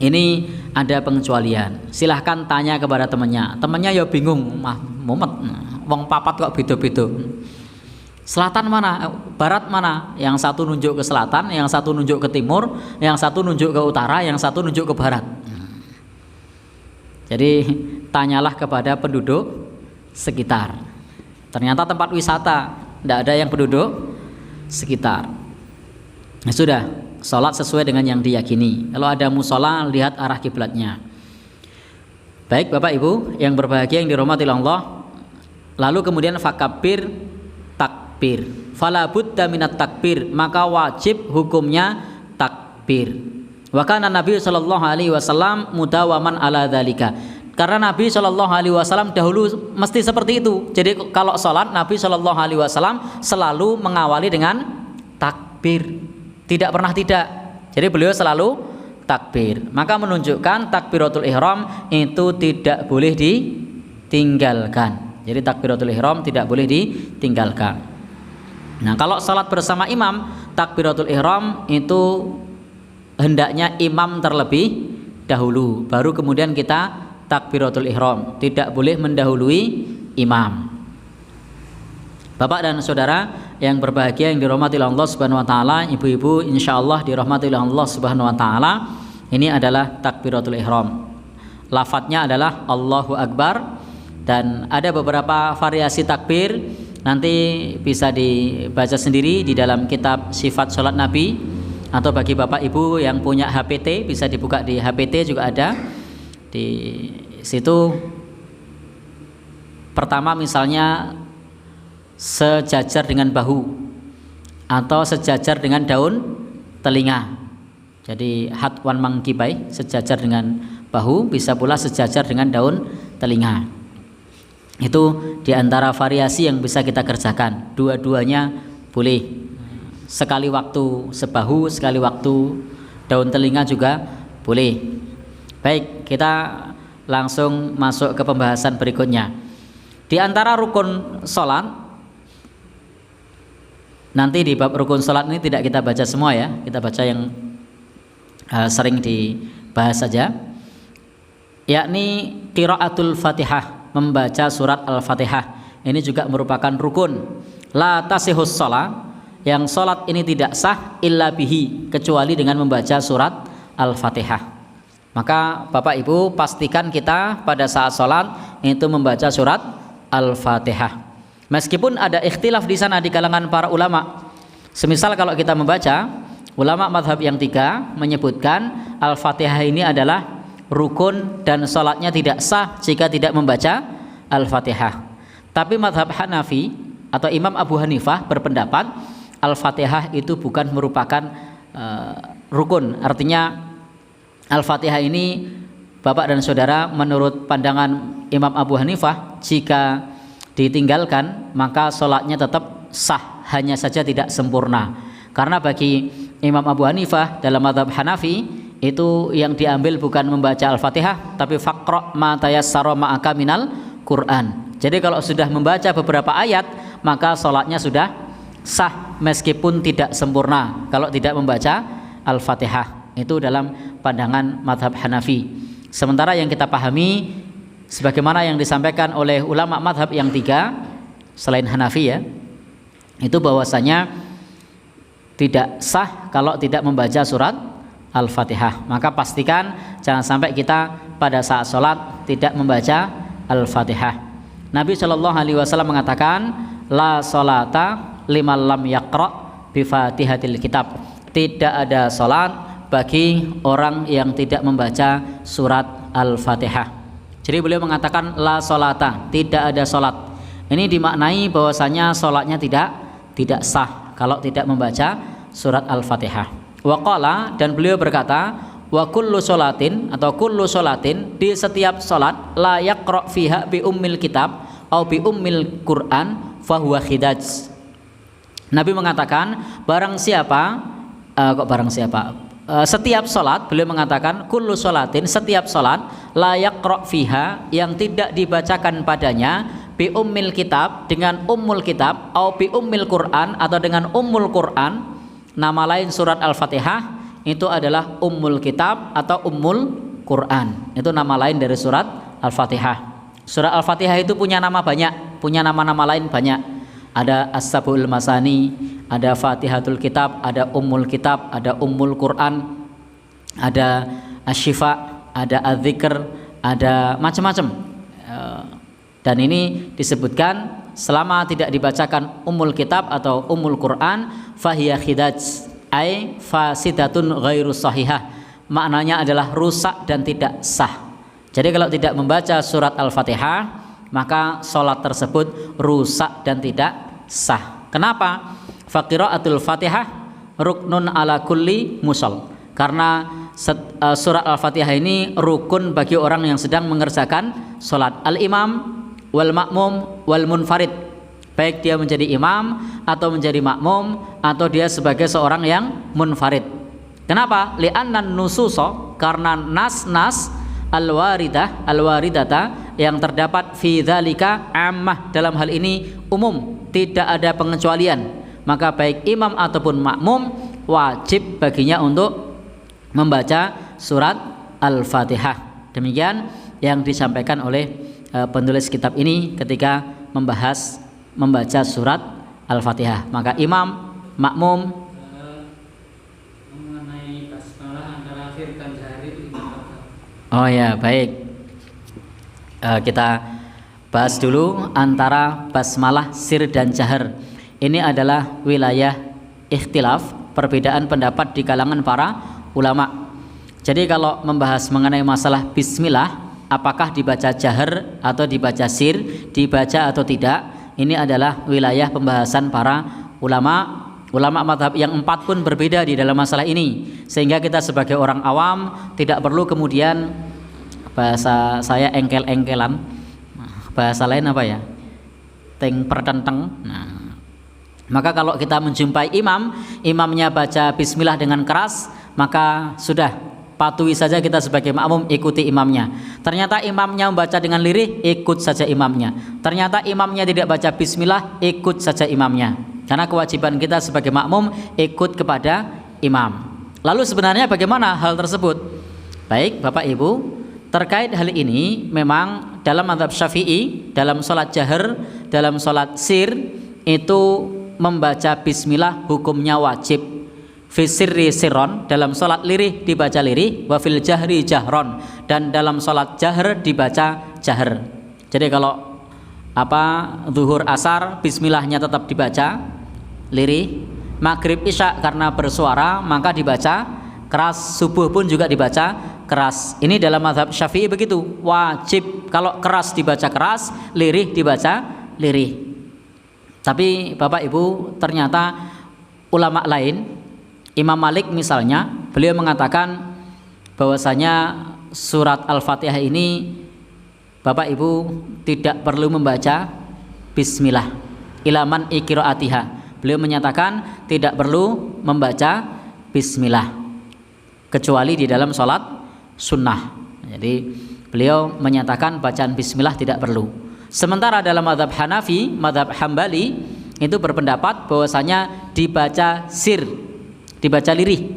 ini ada pengecualian. Silahkan tanya kepada temannya. Temannya ya bingung, mumet, wong papat kok beda-beda. Selatan mana, barat mana? Yang satu nunjuk ke selatan, yang satu nunjuk ke timur, yang satu nunjuk ke utara, yang satu nunjuk ke barat. Jadi tanyalah kepada penduduk sekitar. Ternyata tempat wisata tidak ada yang penduduk sekitar. Nah, sudah, sholat sesuai dengan yang diyakini. Kalau ada musola, lihat arah kiblatnya. Baik Bapak Ibu yang berbahagia yang dirahmati Allah. Lalu kemudian fakabir takbir. Fala budda minat takbir, maka wajib hukumnya takbir. Wa kana Nabi sallallahu alaihi wasallam mudawaman ala dzalika. Karena Nabi sallallahu alaihi wasallam dahulu mesti seperti itu. Jadi kalau salat Nabi sallallahu alaihi wasallam selalu mengawali dengan takbir. Tidak pernah tidak. Jadi beliau selalu takbir. Maka menunjukkan takbiratul ihram itu tidak boleh ditinggalkan. Jadi takbiratul ihram tidak boleh ditinggalkan. Nah, kalau salat bersama imam, takbiratul ihram itu hendaknya imam terlebih dahulu, baru kemudian kita takbiratul ihram. Tidak boleh mendahului imam. Bapak dan saudara yang berbahagia yang dirahmati Allah Subhanahu wa taala, ibu-ibu insyaallah dirahmati Allah Subhanahu wa taala, ini adalah takbiratul ihram. Lafadznya adalah Allahu Akbar dan ada beberapa variasi takbir, nanti bisa dibaca sendiri di dalam kitab Sifat Salat Nabi, atau bagi Bapak Ibu yang punya HPT bisa dibuka di HPT juga ada. Di situ pertama misalnya sejajar dengan bahu atau sejajar dengan daun telinga. Jadi hatwan mangkibai, sejajar dengan bahu, bisa pula sejajar dengan daun telinga. Itu diantara variasi yang bisa kita kerjakan. Dua-duanya boleh. Sekali waktu sebahu, sekali waktu daun telinga juga boleh. Baik, kita langsung masuk ke pembahasan berikutnya. Di antara rukun sholat, nanti di bab rukun sholat ini tidak kita baca semua ya, kita baca yang sering dibahas saja, yakni qiraatul Fatihah, membaca surat Al-Fatihah. Ini juga merupakan rukun. La tasihus sholat, yang sholat ini tidak sah illa bihi, kecuali dengan membaca surat Al-Fatihah. Maka Bapak Ibu pastikan kita pada saat sholat itu membaca surat Al-Fatihah. Meskipun ada ikhtilaf di sana di kalangan para ulama. Semisal kalau kita membaca, ulama madhab yang 3 menyebutkan Al-Fatihah ini adalah rukun dan sholatnya tidak sah jika tidak membaca Al-Fatihah. Tapi madhab Hanafi atau Imam Abu Hanifah berpendapat Al-Fatihah itu bukan merupakan rukun. Artinya Al-Fatihah ini Bapak dan Saudara, menurut pandangan Imam Abu Hanifah, jika ditinggalkan maka sholatnya tetap sah, hanya saja tidak sempurna. Karena bagi Imam Abu Hanifah dalam mazhab Hanafi itu yang diambil bukan membaca Al-Fatihah, tapi faqra ma tayassara ma'aka minal Quran. Jadi kalau sudah membaca beberapa ayat maka sholatnya sudah sah meskipun tidak sempurna kalau tidak membaca Al-Fatihah. Itu dalam pandangan mazhab Hanafi. Sementara yang kita pahami sebagaimana yang disampaikan oleh ulama mazhab yang 3 selain Hanafi ya, itu bahwasanya tidak sah kalau tidak membaca surat Al-Fatihah. Maka pastikan jangan sampai kita pada saat sholat tidak membaca Al-Fatihah. Nabi Shallallahu Alaihi Wasallam mengatakan, la sholata liman lam yaqra bi Fatihatil Kitab. Tidak ada sholat bagi orang yang tidak membaca surat Al-Fatihah. Jadi beliau mengatakan la sholata, tidak ada sholat. Ini dimaknai bahwasanya sholatnya tidak sah kalau tidak membaca surat Al-Fatihah. Wa qala, dan beliau berkata, wa kullu sholatin atau kullu sholatin, di setiap sholat la yaqra fiha bi ummil kitab atau bi ummil Quran fahuwa khidaj. Nabi mengatakan setiap sholat, beliau mengatakan kullu sholatin, setiap sholat la yaqra fiha, yang tidak dibacakan padanya bi ummil kitab, dengan ummul kitab, atau bi ummil Quran, atau dengan ummul Quran. Nama lain surat Al-Fatihah itu adalah ummul kitab atau ummul Quran. Itu nama lain dari surat Al-Fatihah. Surat Al-Fatihah itu punya nama banyak, punya nama-nama lain banyak. Ada As-Sab'ul Masani, ada Fatihatul Kitab, ada ummul kitab, ada ummul Quran, ada Asy-Syifa, ada Az-Dzikr, ada macam-macam. Dan ini disebutkan selama tidak dibacakan ummul kitab atau ummul Quran, fahiya khidaj, ay fasidatun ghairu sahihah. Maknanya adalah rusak dan tidak sah. Jadi kalau tidak membaca surat Al-Fatihah maka sholat tersebut rusak dan tidak sah. Kenapa? Faqiraatul Fatihah ruknun ala kulli musol. Karena surat Al-Fatihah ini rukun bagi orang yang sedang mengerjakan sholat. Al-imam wal makmum wal munfarid, baik dia menjadi imam atau menjadi makmum atau dia sebagai seorang yang munfarid. Kenapa? Li'annan nususo, karena nas-nas al-waridata yang terdapat fi dzalika ammah, dalam hal ini umum, tidak ada pengecualian. Maka baik imam ataupun makmum wajib baginya untuk membaca surat Al-Fatihah. Demikian yang disampaikan oleh penulis kitab ini ketika membaca surat Al-Fatihah. Maka imam, makmum, mengenai basmalah antara akhir dan jahri. Oh ya, baik. Kita bahas dulu antara basmalah sir dan jahar. Ini adalah wilayah ikhtilaf, perbedaan pendapat di kalangan para ulama. Jadi kalau membahas mengenai masalah bismillah, apakah dibaca jahar atau dibaca sir, dibaca atau tidak, ini adalah wilayah pembahasan para ulama. Ulama mazhab yang 4 pun berbeda di dalam masalah ini, sehingga kita sebagai orang awam tidak perlu kemudian, bahasa saya engkel-engkelan, bahasa lain apa ya, teng pertenteng. Maka kalau kita menjumpai imamnya baca bismillah dengan keras, maka sudah, patuhi saja kita sebagai makmum, ikuti imamnya. Ternyata imamnya membaca dengan lirih, ikut saja imamnya. Ternyata imamnya tidak baca bismillah, ikut saja imamnya. Karena kewajiban kita sebagai makmum ikut kepada imam. Lalu sebenarnya bagaimana hal tersebut? Baik Bapak Ibu, terkait hal ini memang dalam mazhab Syafi'i, dalam sholat jahar, dalam sholat sir itu membaca bismillah hukumnya wajib. Fisirri sirron, dalam sholat lirih dibaca lirih, wa fil jahri jahron, dan dalam sholat jahar dibaca jahar. Jadi kalau zuhur asar bismillahnya tetap dibaca lirih, maghrib isya karena bersuara maka dibaca keras, subuh pun juga dibaca keras. Ini dalam mazhab Syafi'i begitu, wajib kalau keras dibaca keras, lirih dibaca lirih. Tapi Bapak Ibu, ternyata ulama lain, Imam Malik misalnya, beliau mengatakan bahwasanya surat Al-Fatihah ini Bapak Ibu tidak perlu membaca bismillah ilaman iqraatiha. Beliau menyatakan tidak perlu membaca bismillah kecuali di dalam sholat sunnah. Jadi beliau menyatakan bacaan bismillah tidak perlu. Sementara dalam mazhab Hanafi, mazhab Hambali itu berpendapat bahwasanya dibaca sir, dibaca lirih.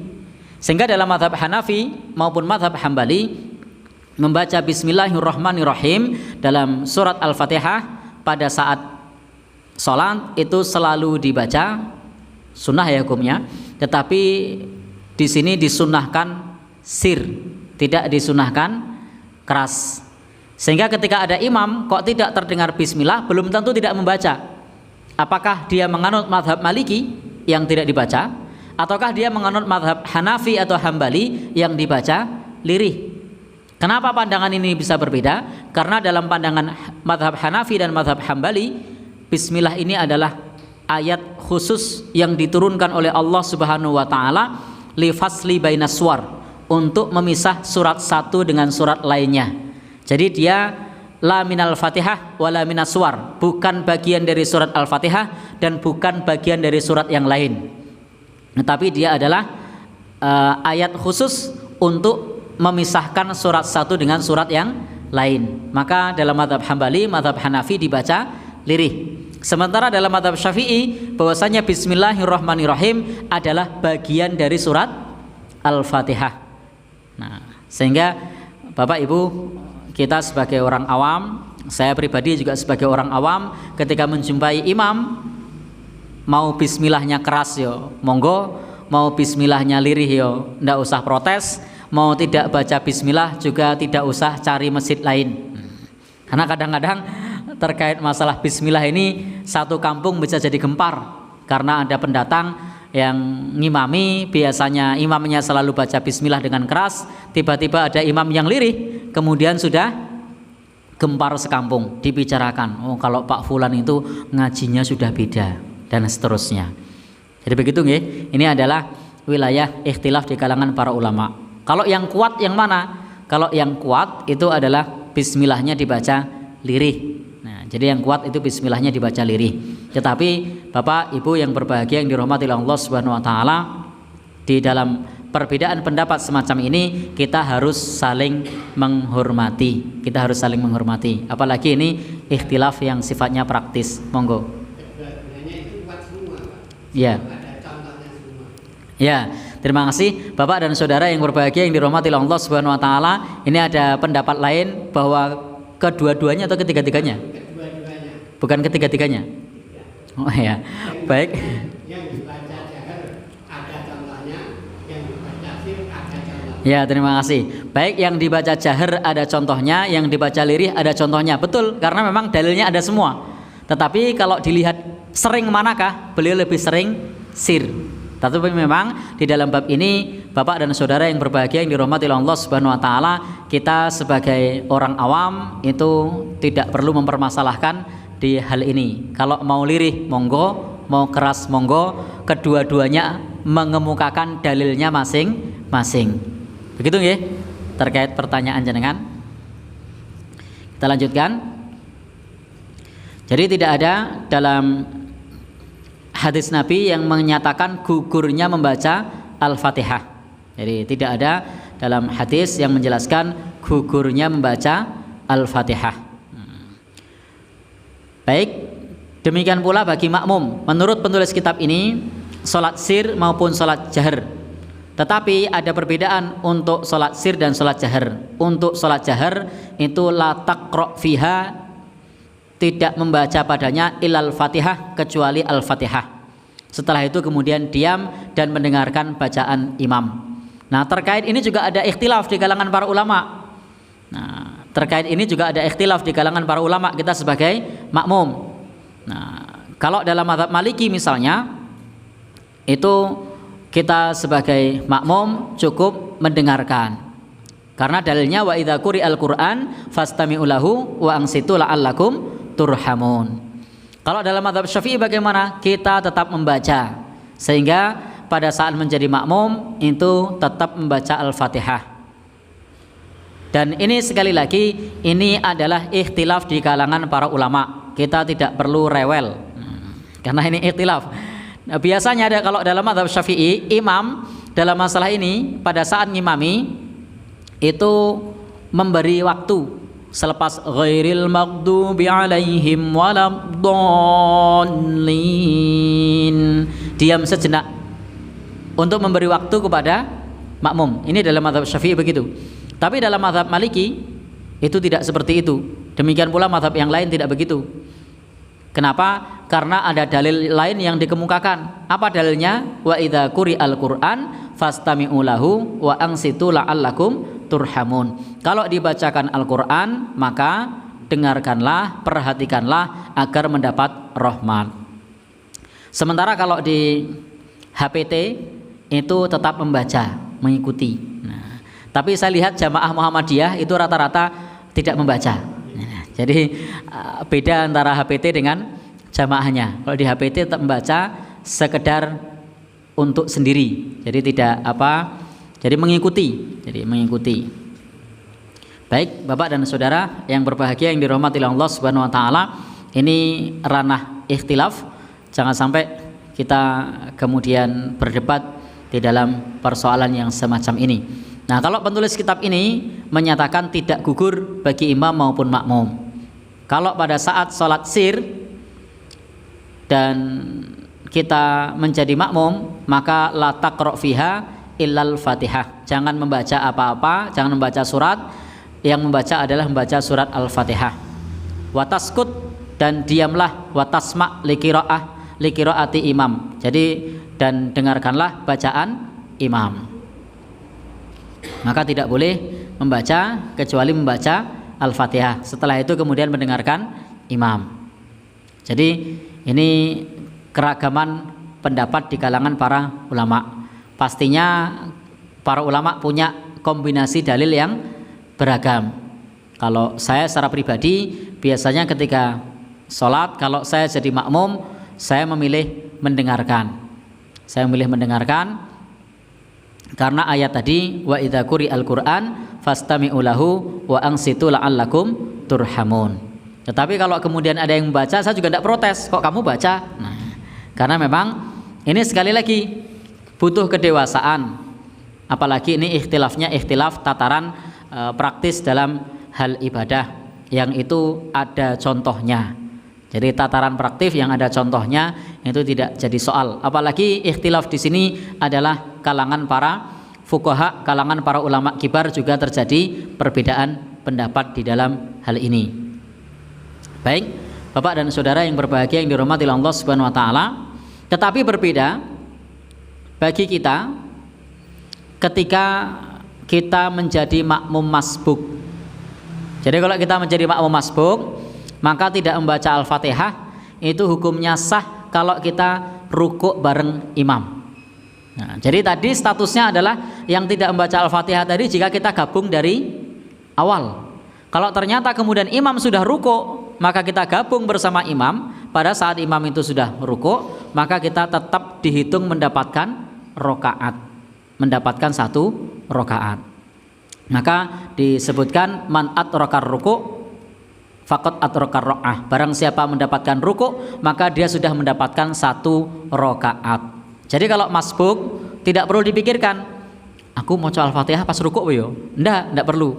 Sehingga dalam mazhab Hanafi maupun mazhab Hambali membaca Bismillahirrahmanirrahim dalam surat Al-Fatihah pada saat sholat itu selalu dibaca sunnah ya hukumnya, tetapi di sini disunnahkan sir, tidak disunnahkan keras. Sehingga ketika ada imam kok tidak terdengar bismillah, belum tentu tidak membaca. Apakah dia menganut mazhab Maliki yang tidak dibaca, ataukah dia menganut mazhab Hanafi atau Hambali yang dibaca lirih? Kenapa pandangan ini bisa berbeda? Karena dalam pandangan mazhab Hanafi dan mazhab Hambali, bismillah ini adalah ayat khusus yang diturunkan oleh Allah Subhanahu wa taala li fasli bainas suwar, untuk memisah surat satu dengan surat lainnya. Jadi dia la minal Fatihah wala minas suwar, bukan bagian dari surat Al-Fatihah dan bukan bagian dari surat yang lain. Tetapi dia adalah ayat khusus untuk memisahkan surat satu dengan surat yang lain. Maka dalam mazhab Hambali, mazhab Hanafi dibaca lirih. Sementara dalam mazhab Syafi'i bahwasanya Bismillahirrahmanirrahim adalah bagian dari surat Al-Fatihah. Nah, sehingga Bapak Ibu, kita sebagai orang awam, saya pribadi juga sebagai orang awam, ketika menjumpai imam mau bismillahnya keras yo monggo, mau bismillahnya lirih yo ndak usah protes, mau tidak baca bismillah juga tidak usah cari masjid lain. Karena kadang-kadang terkait masalah bismillah ini satu kampung bisa jadi gempar karena ada pendatang yang ngimami, biasanya imamnya selalu baca bismillah dengan keras, tiba-tiba ada imam yang lirih, kemudian sudah gempar sekampung, dibicarakan, oh kalau Pak Fulan itu ngajinya sudah beda dan seterusnya. Jadi begitu nggih. Ini adalah wilayah ikhtilaf di kalangan para ulama. Kalau yang kuat yang mana? Kalau yang kuat itu adalah bismillahnya dibaca lirih. Nah, jadi yang kuat itu bismillahnya dibaca lirih. Tetapi Bapak Ibu yang berbahagia yang dirahmati Allah Subhanahu wa taala, di dalam perbedaan pendapat semacam ini kita harus saling menghormati. Kita harus saling menghormati. Apalagi ini ikhtilaf yang sifatnya praktis. Monggo. Keduanya itu kuat semua, Pak. Ya. Ada contohnya semua. Ya, terima kasih Bapak dan Saudara yang berbahagia yang dirahmati Allah Subhanahu wa taala. Ini ada pendapat lain bahwa kedua-duanya atau ketiga-tiganya? Kedua-duanya. Bukan ketiga-tiganya. Oh ya. Baik. Yang dibaca jahar ada contohnya, yang dibaca sir ada contohnya. Ya, terima kasih. Baik, yang dibaca jahar ada contohnya, yang dibaca lirih ada contohnya. Betul, karena memang dalilnya ada semua. Tetapi kalau dilihat sering manakah? Beliau lebih sering sir. Tetapi memang di dalam bab ini Bapak dan Saudara yang berbahagia yang dirahmati Allah Subhanahu wa taala, kita sebagai orang awam itu tidak perlu mempermasalahkan di hal ini. Kalau mau lirih monggo, mau keras monggo, kedua-duanya mengemukakan dalilnya masing-masing. Begitu nggih terkait pertanyaan jenengan. Kita lanjutkan. Jadi tidak ada dalam hadis Nabi yang menyatakan gugurnya membaca Al-Fatihah. Jadi tidak ada dalam hadis yang menjelaskan gugurnya membaca Al-Fatihah. Baik, demikian pula bagi makmum. Menurut penulis kitab ini, sholat sir maupun sholat jahar. Tetapi ada perbedaan untuk sholat sir dan sholat jahar. Untuk sholat jahar itu la taqra fiha, tidak membaca padanya ilal Fatihah kecuali Al-Fatihah. Setelah itu kemudian diam dan mendengarkan bacaan imam. Nah, terkait ini juga ada ikhtilaf di kalangan para ulama. Nah, terkait ini juga ada ikhtilaf di kalangan para ulama, kita sebagai makmum. Nah, kalau dalam mazhab Maliki misalnya, itu kita sebagai makmum cukup mendengarkan. Karena dalilnya wa idza quri'al Qur'an fastami'u lahu wa ansitu la'allakum turhamun. Kalau dalam mazhab Syafi'i bagaimana? Kita tetap membaca. Sehingga pada saat menjadi makmum itu tetap membaca Al-Fatihah. Dan ini sekali lagi, ini adalah ikhtilaf di kalangan para ulama. Kita tidak perlu rewel, karena ini ikhtilaf. Nah, biasanya ada kalau dalam mazhab Syafi'i, imam dalam masalah ini pada saat ngimami itu memberi waktu selepas ghairil maghdubi alaihim waladdallin, diam sejenak untuk memberi waktu kepada makmum. Ini dalam mazhab Syafi'i begitu. Tapi dalam mazhab Maliki itu tidak seperti itu. Demikian pula mazhab yang lain tidak begitu. Kenapa? Karena ada dalil lain yang dikemukakan. Apa dalilnya? Wa idza quri'al Qur'an fastami'u lahu wa ansitu la'allakum turhamun. Kalau dibacakan Al-Qur'an, maka dengarkanlah, perhatikanlah agar mendapat rahmat. Sementara kalau di HPT itu tetap membaca, mengikuti. Nah, tapi saya lihat jamaah Muhammadiyah itu rata-rata tidak membaca. Nah, jadi beda antara HPT dengan jamaahnya. Kalau di HPT tetap membaca sekedar untuk sendiri. Jadi tidak jadi mengikuti. Baik, Bapak dan Saudara yang berbahagia yang dirahmati Allah Subhanahu wa taala, ini ranah ikhtilaf. Jangan sampai kita kemudian berdebat di dalam persoalan yang semacam ini. Nah, kalau penulis kitab ini menyatakan tidak gugur bagi imam maupun makmum. Kalau pada saat sholat sir dan kita menjadi makmum, maka la taqra fiha illal Fatihah. Jangan membaca apa-apa, jangan membaca surat. Yang membaca adalah membaca surat Al-Fatihah. Wa taskut, dan diamlah, wa tasma' liqiraati imam. Jadi dan dengarkanlah bacaan imam. Maka tidak boleh membaca kecuali membaca Al-Fatihah. Setelah itu kemudian mendengarkan imam. Jadi ini keragaman pendapat di kalangan para ulama. Pastinya para ulama punya kombinasi dalil yang beragam. Kalau saya secara pribadi biasanya ketika sholat, kalau saya jadi makmum, saya memilih mendengarkan. Karena ayat tadi wa idza quri'al Qur'an fastami'u lahu wa ansitu la'allakum turhamun. Tetapi kalau kemudian ada yang membaca, saya juga tidak protes. Kok kamu baca? Nah, karena memang ini sekali lagi butuh kedewasaan. Apalagi ini ikhtilaf tataran praktis dalam hal ibadah yang itu ada contohnya. Jadi tataran praktis yang ada contohnya itu tidak jadi soal. Apalagi ikhtilaf di sini adalah kalangan para fuqaha, kalangan para ulama kibar juga terjadi perbedaan pendapat di dalam hal ini. Baik, Bapak dan Saudara yang berbahagia yang dirahmati Allah Subhanahu wa taala, tetapi berbeda bagi kita ketika kita menjadi makmum masbuk. Jadi kalau kita menjadi makmum masbuk, maka tidak membaca Al-Fatihah itu hukumnya sah kalau kita rukuk bareng imam. Nah, jadi tadi statusnya adalah yang tidak membaca Al-Fatihah tadi jika kita gabung dari awal. Kalau ternyata kemudian imam sudah rukuk, maka kita gabung bersama imam. Pada saat imam itu sudah rukuk, maka kita tetap dihitung mendapatkan rokaat, mendapatkan 1 rokaat. Maka disebutkan man atrokar ruku faqad atrokar ro'ah. Barang siapa mendapatkan ruku, maka dia sudah mendapatkan 1 rokaat. Jadi kalau masbuk tidak perlu dipikirkan, aku mau baca Al-Fatihah pas ruku yo. Tidak perlu.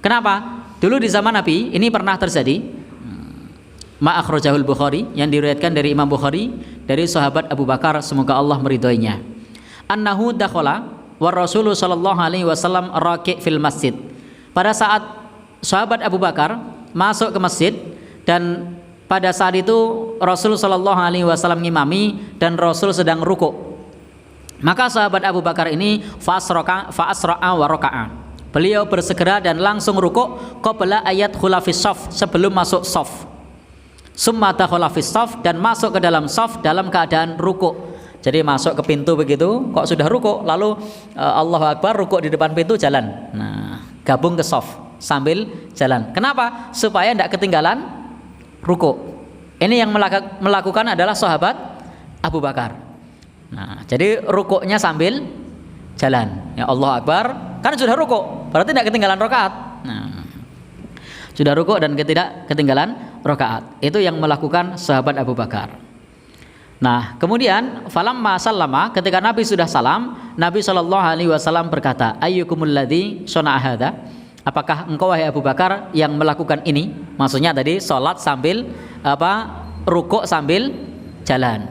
Kenapa? Dulu di zaman Nabi ini pernah terjadi. Ma akhrajahul Bukhari, yang diriwayatkan dari Imam Bukhari dari sahabat Abu Bakar, semoga Allah meridhoinya. Annahu dakhala wa Rasulullah sallallahu alaihi wasallam raqi' fil masjid. Pada saat sahabat Abu Bakar masuk ke masjid, dan pada saat itu Rasul sallallahu alaihi wasallam ngimami dan Rasul sedang rukuk. Maka sahabat Abu Bakar ini fa asra'a wa raka'a. Beliau bersegera dan langsung rukuk qabla ayat khulafis shaf, sebelum masuk shaf. Summa dakhala fis shaf, dan masuk ke dalam shaf dalam keadaan rukuk. Jadi masuk ke pintu begitu, kok sudah rukuk, lalu Allahu Akbar, rukuk di depan pintu, jalan. Nah, gabung ke shaf sambil jalan. Kenapa? Supaya tidak ketinggalan rukuk. Ini yang melakukan adalah sahabat Abu Bakar. Nah, jadi rukuknya sambil jalan. Ya Allah Akbar, kan sudah rukuk, berarti tidak ketinggalan rakaat. Nah, sudah rukuk dan tidak ketinggalan rakaat. Itu yang melakukan sahabat Abu Bakar. Nah, kemudian falamma sallama, ketika Nabi sudah salam, Nabi SAW berkata, ayyukumul ladzi shana'a hadza? Apakah engkau wahai Abu Bakar yang melakukan ini? Maksudnya tadi salat sambil rukuk sambil jalan.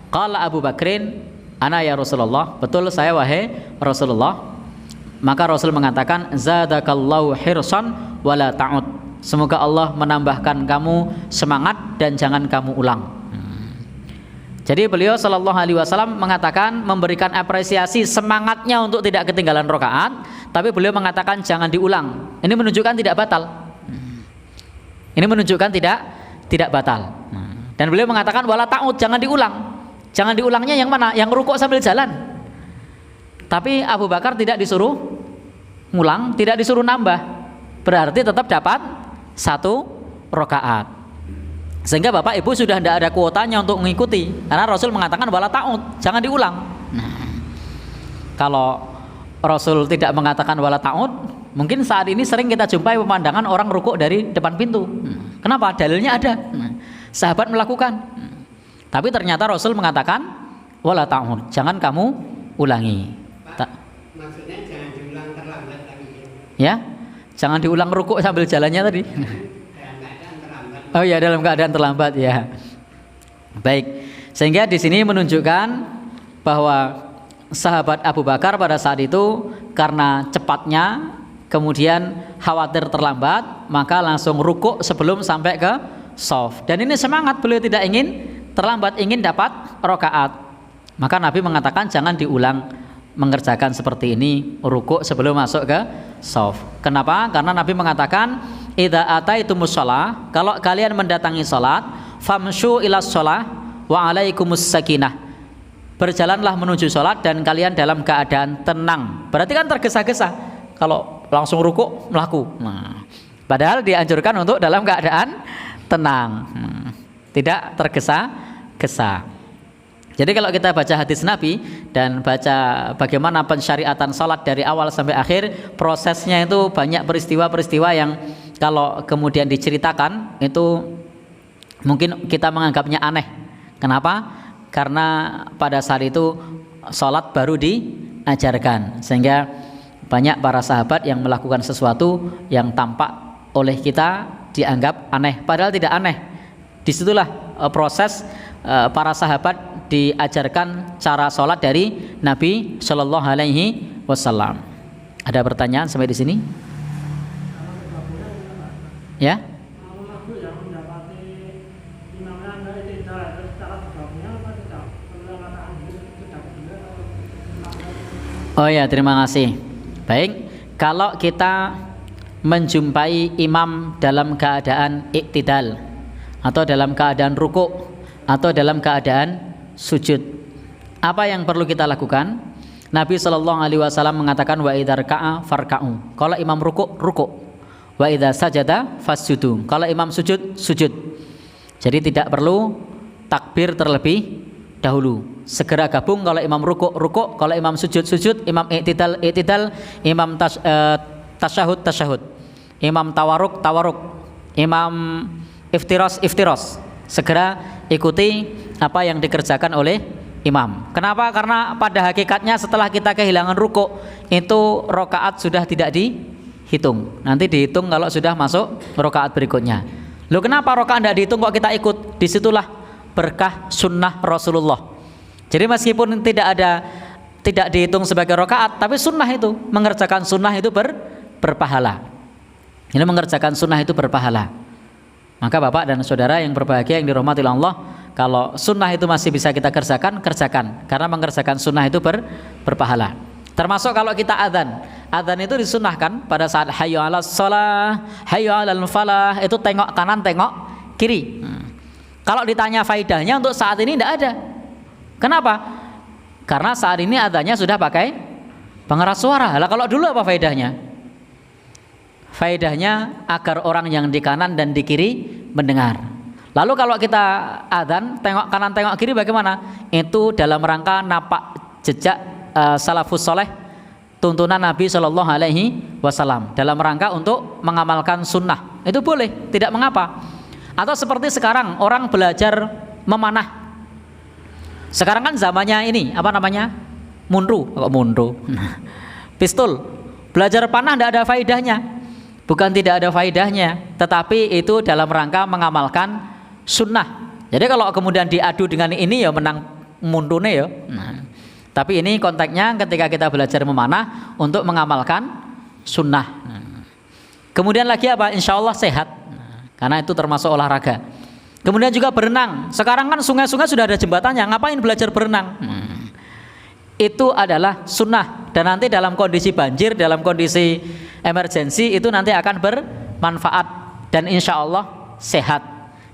Qala Abu Bakrin, ana ya Rasulullah, betul saya wahai Rasulullah. Maka Rasul mengatakan, zadakallahu hirsan wala ta'ud. Semoga Allah menambahkan kamu semangat dan jangan kamu ulang. Jadi beliau Shallallahu Alaihi Wasallam mengatakan, memberikan apresiasi semangatnya untuk tidak ketinggalan rakaat, tapi beliau mengatakan jangan diulang. Ini menunjukkan tidak batal. Ini menunjukkan tidak batal. Dan beliau mengatakan wala ta'ud, jangan diulang. Jangan diulangnya yang mana? Yang rukuk sambil jalan. Tapi Abu Bakar tidak disuruh ngulang, tidak disuruh nambah. Berarti tetap dapat 1 rakaat. Sehingga Bapak Ibu sudah tidak ada kuotanya untuk mengikuti, karena Rasul mengatakan wala ta'ud, jangan diulang. Nah, kalau Rasul tidak mengatakan wala ta'ud, mungkin saat ini sering kita jumpai pemandangan orang rukuk dari depan pintu. Kenapa? Dalilnya ada. Sahabat melakukan. Tapi ternyata Rasul mengatakan wala ta'ud, jangan kamu ulangi. Maksudnya jangan diulang terlambat tadi. Ya, jangan diulang rukuk sambil jalannya tadi. Oh ya, dalam keadaan terlambat ya. Baik. Sehingga di sini menunjukkan bahwa sahabat Abu Bakar pada saat itu karena cepatnya, kemudian khawatir terlambat, maka langsung rukuk sebelum sampai ke shaf. Dan ini semangat, beliau tidak ingin terlambat, ingin dapat rakaat. Maka Nabi mengatakan jangan diulang mengerjakan seperti ini, rukuk sebelum masuk ke shaf. Kenapa? Karena Nabi mengatakan idza ataitumus shalah, kalau kalian mendatangi salat, famshu ilas shalah wa alaikumus sakinah. Berjalanlah menuju salat dan kalian dalam keadaan tenang. Berarti kan tergesa-gesa. Kalau langsung rukuk melaku. Nah, padahal dianjurkan untuk dalam keadaan tenang. Tidak tergesa-gesa. Jadi kalau kita baca hadis Nabi dan baca bagaimana pensyariatan salat dari awal sampai akhir, prosesnya itu banyak peristiwa-peristiwa yang kalau kemudian diceritakan itu mungkin kita menganggapnya aneh. Kenapa? Karena pada saat itu salat baru diajarkan, sehingga banyak para sahabat yang melakukan sesuatu yang tampak oleh kita dianggap aneh, padahal tidak aneh. Disitulah proses para sahabat diajarkan cara sholat dari Nabi Shallallahu Alaihi Wasallam. Ada pertanyaan sampai di sini? Ya? Oh ya, terima kasih. Baik, kalau kita menjumpai imam dalam keadaan iktidal atau dalam keadaan rukuk atau dalam keadaan sujud, apa yang perlu kita lakukan? Nabi SAW mengatakan wa idza raka'a farka'u. Kalau imam rukuk, rukuk. Wa idza sajada fasjudu. Kalau imam sujud, sujud. Jadi tidak perlu takbir terlebih dahulu. Segera gabung. Kalau imam rukuk, rukuk. Kalau imam sujud, sujud. Imam i'tidal, i'tidal. Imam tasyahud, tasyahud. Imam tawaruk, tawaruk. Imam iftiros, iftiros. Segera ikuti apa yang dikerjakan oleh imam. Kenapa? Karena pada hakikatnya setelah kita kehilangan rukuk, itu rokaat sudah tidak dihitung. Nanti dihitung kalau sudah masuk rokaat berikutnya. Loh, kenapa rokaat tidak dihitung kok kita ikut? Disitulah berkah sunnah Rasulullah. Jadi meskipun tidak dihitung sebagai rokaat, tapi sunnah itu, mengerjakan sunnah itu berpahala. Ini mengerjakan sunnah itu berpahala. Maka Bapak dan Saudara yang berbahagia yang dirahmati Allah, kalau sunnah itu masih bisa kita kerjakan, kerjakan. Karena mengerjakan sunnah itu berpahala. Termasuk kalau kita adzan. Adzan itu disunnahkan pada saat hayya 'alas shalah, hayya 'alal falah, itu tengok kanan, tengok kiri. Kalau ditanya faidahnya untuk saat ini tidak ada. Kenapa? Karena saat ini adzannya sudah pakai pengeras suara. Lah kalau dulu apa faidahnya? Faedahnya agar orang yang di kanan dan di kiri mendengar. Lalu kalau kita adzan, tengok kanan tengok kiri bagaimana? Itu dalam rangka napak jejak salafus soleh, tuntunan Nabi Shallallahu Alaihi Wasallam, dalam rangka untuk mengamalkan sunnah. Itu boleh, tidak mengapa. Atau seperti sekarang orang belajar memanah. Sekarang kan zamannya ini apa namanya? Mundu, pistol. Belajar panah tidak ada faedahnya. Bukan tidak ada faedahnya, tetapi itu dalam rangka mengamalkan sunnah. Jadi kalau kemudian diadu dengan ini ya menang mundune ya. Tapi ini konteksnya ketika kita belajar memanah untuk mengamalkan sunnah. Kemudian lagi apa? Insya Allah sehat. Karena itu termasuk olahraga. Kemudian juga berenang. Sekarang kan sungai-sungai sudah ada jembatannya. Ngapain belajar berenang? Itu adalah sunnah. Dan nanti dalam kondisi banjir, dalam kondisi emergensi itu nanti akan bermanfaat dan insya Allah sehat.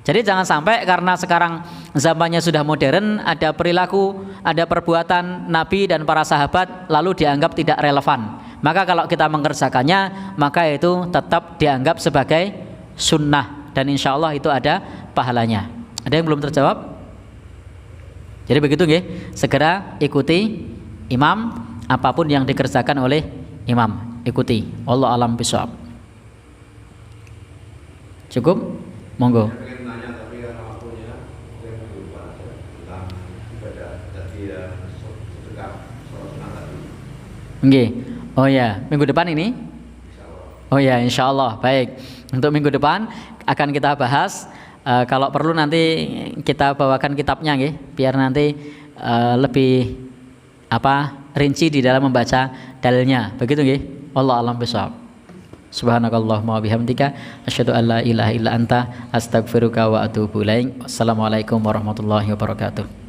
Jadi jangan sampai karena sekarang zamannya sudah modern, ada perilaku, ada perbuatan Nabi dan para sahabat lalu dianggap tidak relevan. Maka kalau kita mengerjakannya, maka itu tetap dianggap sebagai sunnah dan insya Allah itu ada pahalanya. Ada yang belum terjawab? Jadi begitu nggih, segera ikuti imam apapun yang dikerjakan oleh imam, ikuti. Wallahu alam bishawab. Cukup? Monggo. Nggih. Oh ya, minggu depan ini? Oh ya, insya Allah. Baik. Untuk minggu depan akan kita bahas. Kalau perlu nanti kita bawakan kitabnya, nggih, biar nanti lebih rinci di dalam membaca dalilnya. Begitu nggih. Wallahu a'lam bishawab. Subhanakallahumma wa bihamdika asyhadu an la ilaha illa anta astaghfiruka wa atubu ilaik. Wassalamualaikum warahmatullahi wabarakatuh.